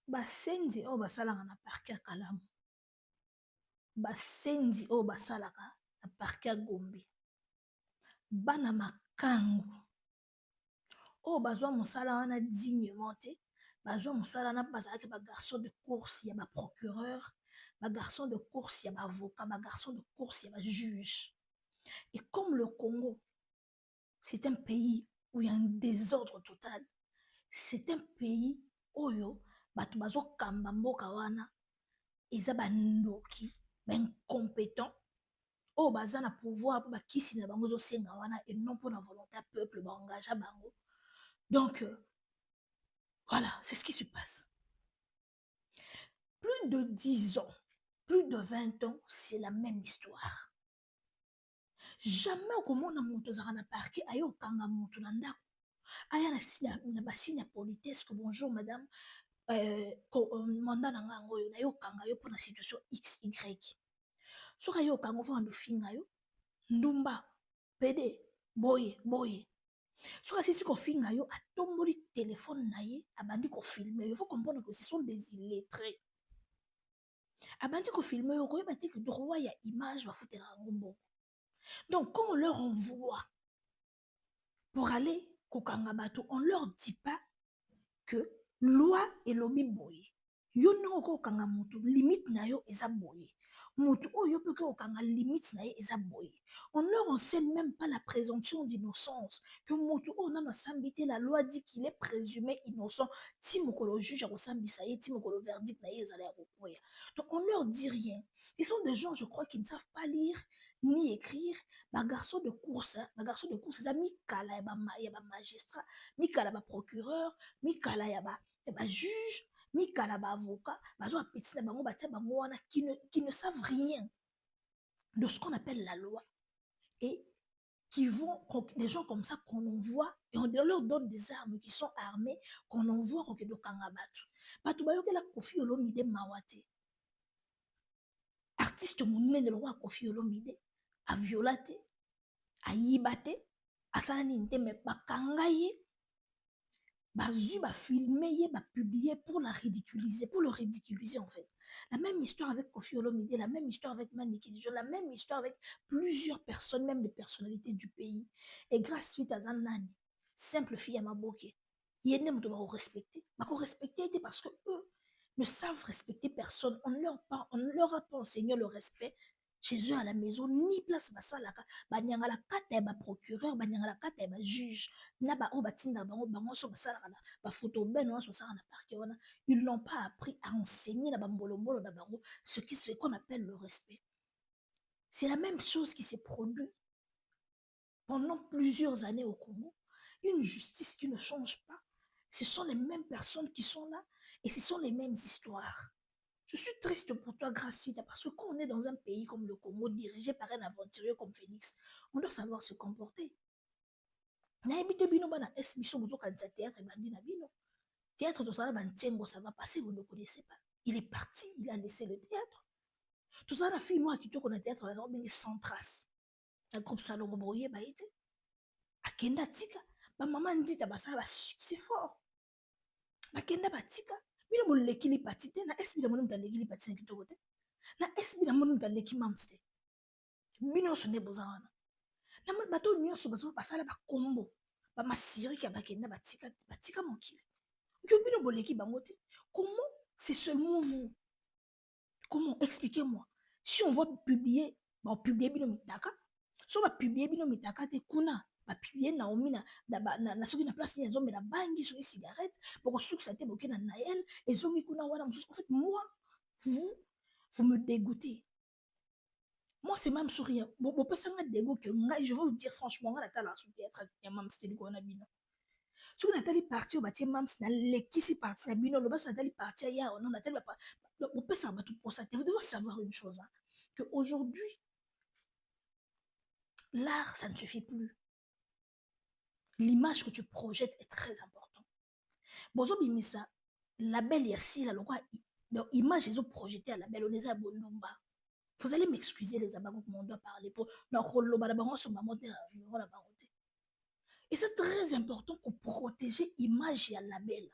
basenzi oyo basalaka na parke ya Kalamu, basenzi oyo basalaka na parke ya Gombe, bana makangu oyo bazwa mosala wana dignement te, bazwa mosala wana bazalaki bagarçon de course ya baprocureur, bagarçon de course ya bavocat, bagarçon de course ya bajuge. Et comme le Congo, c'est un pays où il y a un désordre total, c'est un pays oyo bato bazokamba mboka wana eza bandoki baincompétent oyo baza na pouvoir mpo bakisi na bango ezosenga wana et non mpo na volonté ya peuple baengagea bango. Donc voilà, c'est ce qui se passe. Plus de 10 ans, plus de 20 ans, c'est la même histoire. Jamais okomona moto azalaka na parke aye okanga moto na ndako aya na basigne ya politesse que bonjour madame, mandat na nga yango oyo naye okanga yo mpona situation xy soki aye okanga ofaka ndofinga yo ndumba pede boye boye soki asisi kofinga yo atomboli telefone na ye abandi kofilme yo. Il faut comprendre que ce sont des illettrés. Abandi kofilme yo koyeba te que droit ya image bafutela yango mbongo. Donc quand on leur envoie pour aller kokanga bato, on leur dit pas que loi elobi boye yo ndenge okokanga motu limite na yo eza boye, motu oyo pe okanga limite na ye eza boye. On leur enseigne même pas la présomption d'innocence, que motu oyo nano asambi te, la loi dit qu'il est présumé innocent ti mokolo juge akosambisa ye, ti mokolo verdict na ye ezala ya kokwea. Donc on leur dit rien. Ils sont des gens, je crois, qui ne savent pas lire ni écrire. Bagarçon de course, bagarçon de course eza mikala ya bamagistrat, mikala ya baprocureur, mikala ya bajuge, mikala baavocat, bazwa petit na bango batia bango wana qui ne savent rien de ce qu'on appelle la loi et qui vont, des gens comme ça qu'on envoie et on leur donne des armes qui sont armées, qu'on envoie au Kedokanga Batu. Batu bayokela Koffi Olomide Mawate. Artiste monene le roi Koffi Olomide a violaté, a yibate, a salani nte me bakanga ye. Bazu ba filmer ye, ba publier pour la ridiculiser, pour le ridiculiser en fait. La même histoire avec Koffi Olomide, la même histoire avec Maniki Dijon, la même histoire avec plusieurs personnes, même des personnalités du pays. Et grâce à Zanani, simple fille à Maboke, il y a des gens respecter. Ils respecter parce que eux ne savent respecter personne. On ne leur a pas enseigné le respect chez eux à la maison, ni place basalaka, banyanga la kata ba procureur, banyanga la kata ba juge, na ba o batinda bango so basalaka ba photo ben so sala na parquet wana. Ils n'ont pas appris à enseigner na bambolombolo na bango ce qu'on appelle le respect. C'est la même chose qui s'est produit pendant plusieurs années au Congo. Une justice qui ne change pas. Ce sont les mêmes personnes qui sont là et ce sont les mêmes histoires. Je suis triste pour toi, Gracita, parce que quand on est dans un pays comme le Congo, dirigé par un aventurier comme Félix, on doit savoir se comporter. Théâtre, ça va passer, vous ne connaissez pas. Il est parti, il a laissé le théâtre. Tout ça, la fille, moi, qui te connais théâtre, sans trace. Un groupe salon broyé, bah, été. Akenda tika, ma maman dit, c'est fort. Akenda batika. Bino moleki li pati te na esbi na monum daleki li pati na kitoko te na esbi na monum daleki mamste bino so ne bozana na bato nyonso bazo basala ba kombo ba masiri ka bakenda batika mokili yo bino boleki bango te. Comment c'est seulement vous? Comment? Expliquez-moi. Si on va publier, on publier bino mitaka, so va publier bino mitaka te kuna ba publier Naomi na soki na place ni nzombe na bangi soki cigarette pour succès te boké na Naël et zongi kuna wana en fait moi vous me dégoûtez. Moi c'est même sourire bon pesanga dégoût que ngai je vais vous dire franchement nga natala sous théâtre ya mam c'était ko na bino soki natali parti o batie mam na lekisi parti na bino lo basa natali parti ya on natali ba bo pesa ba tout pour ça. Vous devez savoir une chose hein, que aujourd'hui l'art ça ne suffit plus. L'image que tu projettes est très importante. Bozo bimisa label ya sila lokwa image ils ont projeté à label on est à Bondumba. Vous allez m'excuser les abago comment on doit parler pour na bango sur ma montée la baroté. Et c'est très important pour protéger image ya label.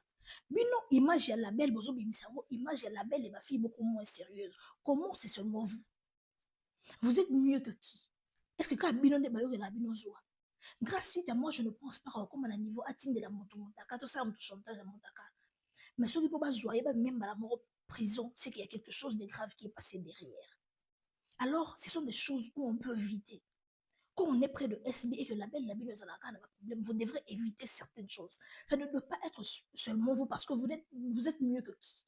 Bino, image ya label, bozo bimisango, image ya label et ma fille beaucoup moins sérieuse. Comment c'est seulement vous? Vous êtes mieux que qui? Est-ce que quand bino ne bayo la bino zoa? Grâce à moi, je ne pense pas comme à un niveau atteint de la moto montaka, tout ça, on chantage à montaka. Mais ceux qui peuvent pas jouer, même à la mort prison, c'est qu'il y a quelque chose de grave qui est passé derrière. Alors, ce sont des choses où on peut éviter. Quand on est près de SB et que la belle n'a pas de problème, vous devrez éviter certaines choses. Ça ne doit pas être seulement vous parce que vous êtes mieux que qui.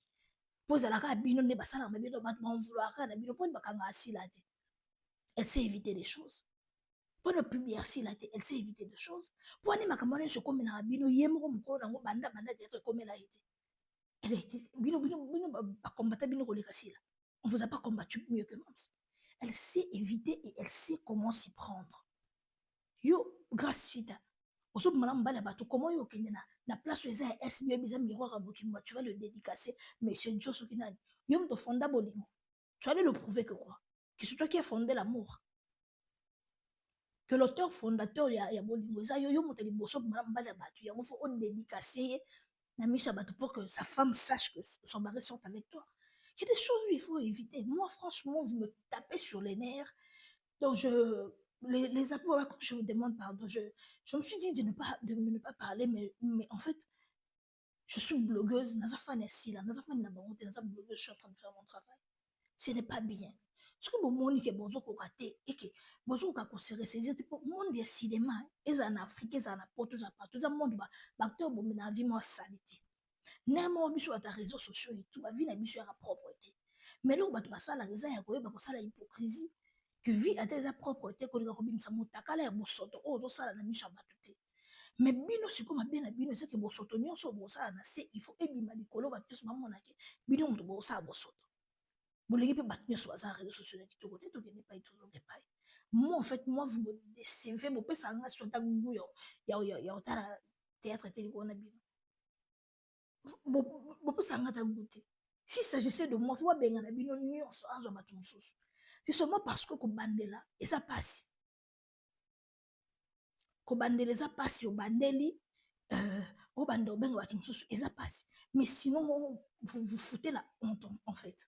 Posez la carte, bino ne basala, mais bino battement vouloir, bino point de bakanga assis là. Elle sait éviter des choses. Pour ne plus bien assis là, elle sait éviter des choses. Pour aller makamone se comme na bino yemro mko na banda d'être comme elle a été. Elle a été bino ba combattre bino koleka sila. On vous a pas combattu mieux que Mams. Elle sait éviter et elle sait comment s'y prendre. Yo, grâce fita. Oso malam bala bato comment yo kende na place où eza SBA bizam miroir à Bokimba, tu vas le dédicacer monsieur Joe Sokinani. Yo mto fonda bolingo. Tu vas le prouver que quoi? Que c'est toi qui as fondé l'amour. Que l'auteur fondateur ya bolingo eza yo mto liboso malam bala bato yango faut on dédicacer na misha bato pour que sa femme sache que son mari sont avec toi. Il y a des choses où il faut éviter. Moi, franchement, vous me tapez sur les nerfs. Donc, les apôtres, quand je vous demande pardon, je me suis dit de ne pas parler, mais en fait, je suis blogueuse. Nazafan est ici, là. Nazafan est blogueuse, je suis en train de faire mon travail. Ce n'est pas bien. Ce que mon monde est bon, et que bon, se ressaisir, c'est pour le monde est cinéma. Ils en Afrique, ils en apportent, ils en partout. Ils en monde, acteur, bon, mais la vie, moi, salité. Néanmoins, biso à ta réseaux sociaux et tout, la vie n'a biso à la propreté. Mais là, tu vas ça la raison, il y a ça la hypocrisie. Que vie à tes propreté, que tu vas bien ça motakala ya bosoto, oh, ça la na miso batute. Mais bino si comme bien bino c'est que bosoto nyonso bo ça na c'est il faut ebima likolo ba tous maman na ke bino mto bo ça bosoto. Bolingi pe bat nyonso ba ça réseaux sociaux na kitoko te to ke ne pas toujours de pas. Moi en fait moi vous me décevez bo pesa nga sur ta gugu ya otala théâtre télé ko na bino. Si s'agissait de moi, c'est seulement parce que Kobandela, et ça passe. Kobandela, ça passe, au bandeli, au bandel, et ça passe. Mais sinon, vous foutez la honte, en fait.